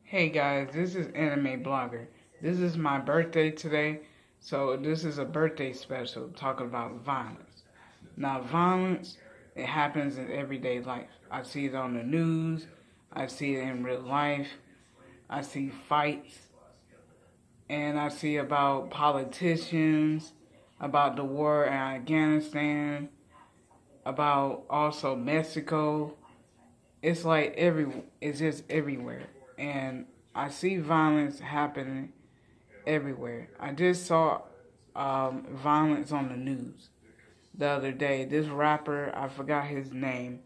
Hey guys, this is Anime Blogger. This is my birthday today, so this is a birthday special talking about violence. Now, violence, it happens in everyday life. I see it on the news, I see it in real life, I see fights, and I see about politicians, about the war in Afghanistan, about also Mexico. It's just everywhere. And I see violence happening everywhere. I just saw violence on the news the other day. This rapper, I forgot his name,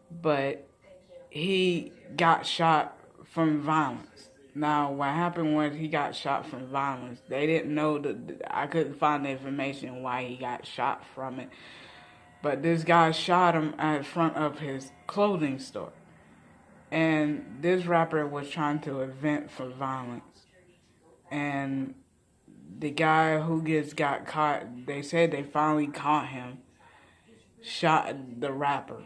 but he got shot from violence. Now, what happened was he got shot from violence. They didn't know that. I couldn't find the information why he got shot from it. But this guy shot him at front of his clothing store. And this rapper was trying to vent for violence. And the guy who got caught, they said they finally caught him, shot the rapper.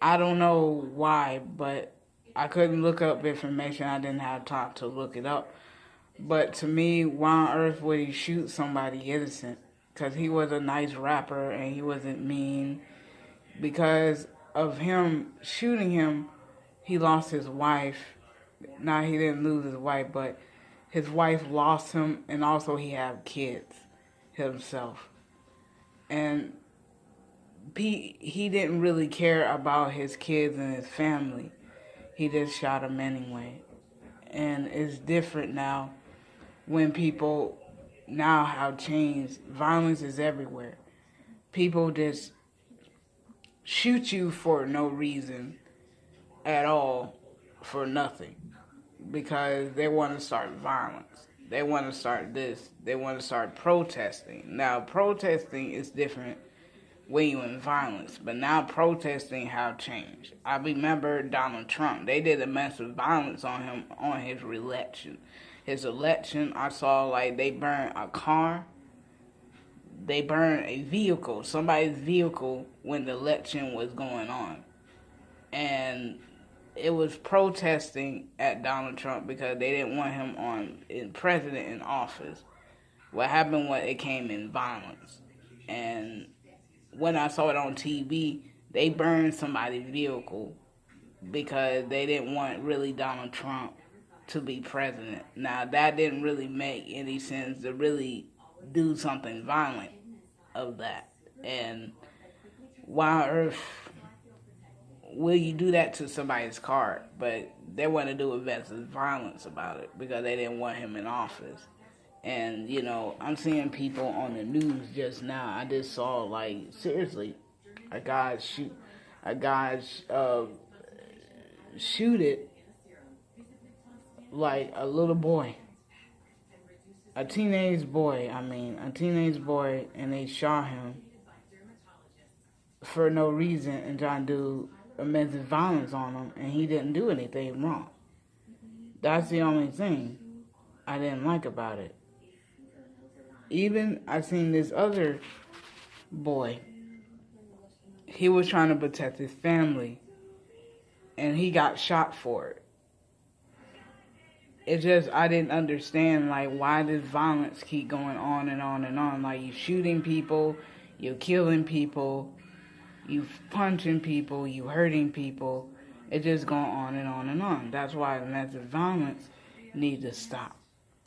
I don't know why, but I couldn't look up information. I didn't have time to look it up. But to me, why on earth would he shoot somebody innocent? Because he was a nice rapper and he wasn't mean. Because of him shooting him, he lost his wife. Now, he didn't lose his wife, but his wife lost him, and also he had kids himself. And he didn't really care about his kids and his family. He just shot him anyway. And it's different now when people now have changed. Violence is everywhere. People just shoot you for no reason at all, for nothing, because they want to start violence. They want to start this. They want to start protesting. Now, protesting is different when you're in violence, but now protesting have changed. I remember Donald Trump. They did a massive violence on him on his election. His election, I saw like they burned a car. They burned a vehicle, somebody's vehicle, when the election was going on. And it was protesting at Donald Trump because they didn't want him president in office. What happened was it came in violence. And when I saw it on TV, they burned somebody's vehicle because they didn't want really Donald Trump to be president. Now, that didn't really make any sense to really do something violent of that. And why on earth will you do that to somebody's car? But they want to do offensive violence about it because they didn't want him in office. And, I'm seeing people on the news just now. I just saw, like, seriously, a guy shoot it like a little boy. A teenage boy, and they shot him for no reason and trying to do immense violence on him, and he didn't do anything wrong. That's the only thing I didn't like about it. Even I seen this other boy. He was trying to protect his family, and he got shot for it. It's just, I didn't understand, like, why does violence keep going on and on and on? Like, you shooting people, you killing people, you punching people, you hurting people. It just going on and on and on. That's why domestic violence needs to stop.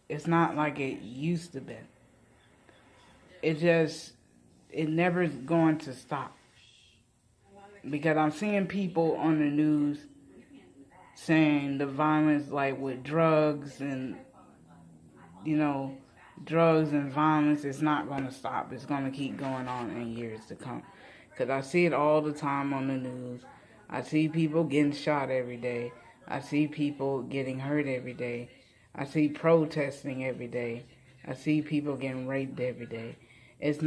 It's not like it used to be. It never is going to stop. Because I'm seeing people on the news saying the violence, like with drugs and, drugs and violence, is not going to stop. It's going to keep going on in years to come. Because I see it all the time on the news. I see people getting shot every day. I see people getting hurt every day. I see protesting every day. I see people getting raped every day. This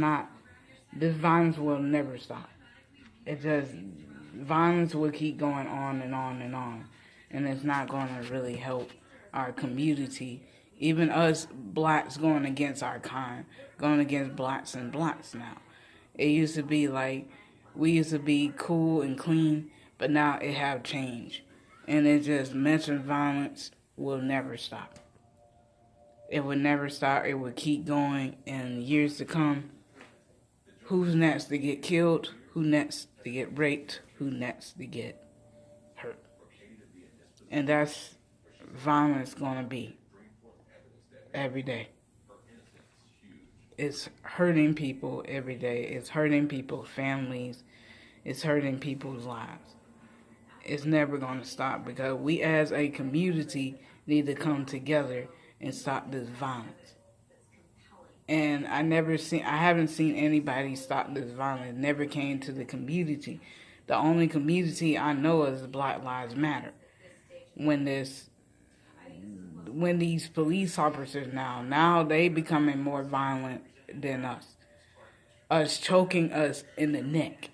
violence will never stop. Violence will keep going on and on and on. And it's not going to really help our community. Even us blacks going against our kind, going against blacks and blacks now. It used to be like, we used to be cool and clean, but now it have changed. And it just mentioned violence will never stop. It would never stop. It would keep going in years to come. Who's next to get killed? Who next to get raped? Who next to get hurt? And that's violence gonna be every day. It's hurting people every day. It's hurting people's families. It's hurting people's lives. It's never gonna stop because we as a community need to come together and stop this violence. And I haven't seen anybody stop this violence. It never came to the community. The only community I know is Black Lives Matter. When these police officers now they becoming more violent than us. Us choking us in the neck,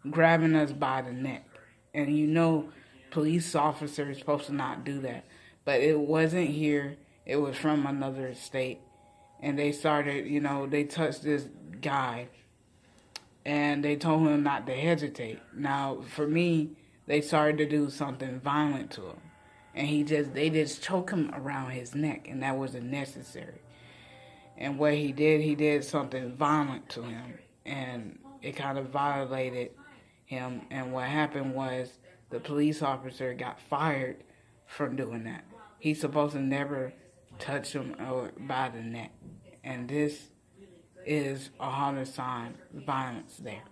grabbing us by the neck. And you know, police officers are supposed to not do that. But it wasn't here. It was from another state. And they started, they touched this guy and they told him not to hesitate. Now, for me, they started to do something violent to him. And they just choked him around his neck, and that wasn't necessary. And what he did something violent to him, and it kind of violated him. And what happened was the police officer got fired from doing that. He's supposed to never touch him by the neck. And this is a homicide violence there.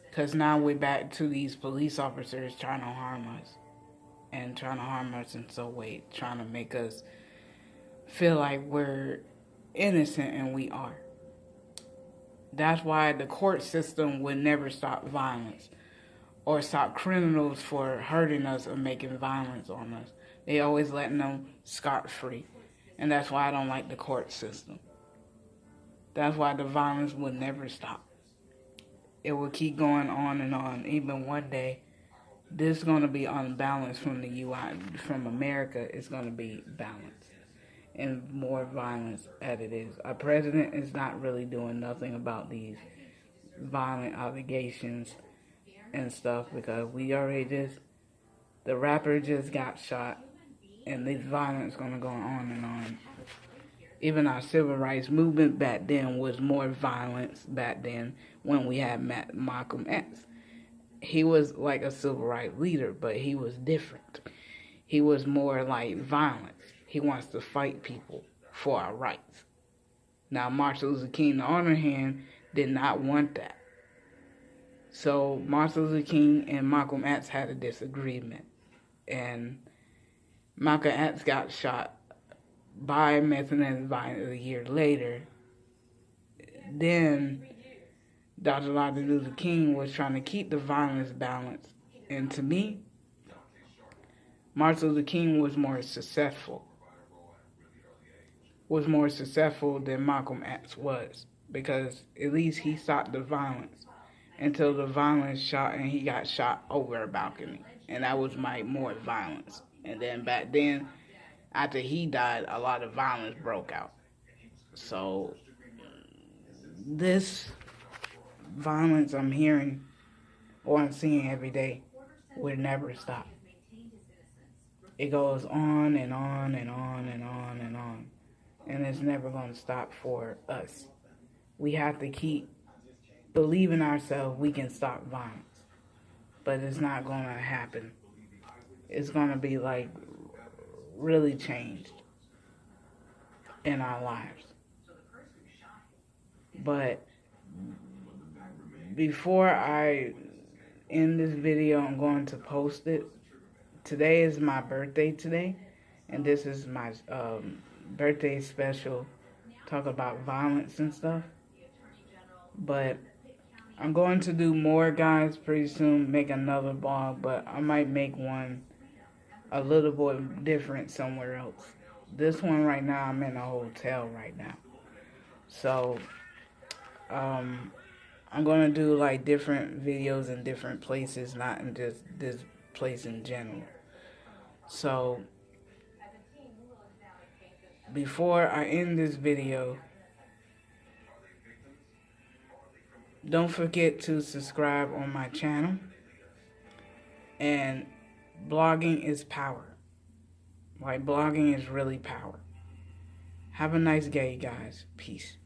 Because now we're back to these police officers trying to harm us. And trying to harm us in some way. Trying to make us feel like we're innocent, and we are. That's why the court system would never stop violence. Or stop criminals for hurting us or making violence on us. They always letting them scot-free. And that's why I don't like the court system. That's why the violence will never stop. It will keep going on and on. Even one day, this is going to be unbalanced from the UI. From America, it's going to be balanced. And more violence as it is. Our president is not really doing nothing about these violent allegations and stuff. Because the rapper just got shot. And this violence is going to go on and on. Even our civil rights movement back then was more violence back then when we had Malcolm X. He was like a civil rights leader, but he was different. He was more like violence. He wants to fight people for our rights. Now, Martin Luther King, on the other hand, did not want that. So, Martin Luther King and Malcolm X had a disagreement. And Malcolm X got shot by methamphetamine a year later. Then Dr. Martin Luther King was trying to keep the violence balanced. And to me, Martin Luther King was more successful than Malcolm X was. Because at least he stopped the violence until the violence shot and he got shot over a balcony. And that was more violence. And then back then, after he died, a lot of violence broke out. So, this violence I'm hearing or I'm seeing every day will never stop. It goes on and on and on and on and on. And it's never going to stop for us. We have to keep believing ourselves we can stop violence. But it's not going to happen. It's going to be like really changed in our lives. But before I end this video, I'm going to post it. Today is my birthday today, and this is my birthday special, talk about violence and stuff. But I'm going to do more, guys, pretty soon, make another blog, but I might make one a little bit different somewhere else. This one right now, I'm in a hotel right now. So, I'm going to do like different videos in different places, not in just this place in general. So, before I end this video, don't forget to subscribe on my channel. And blogging is power. Like, blogging is really power. Have a nice day, guys. Peace.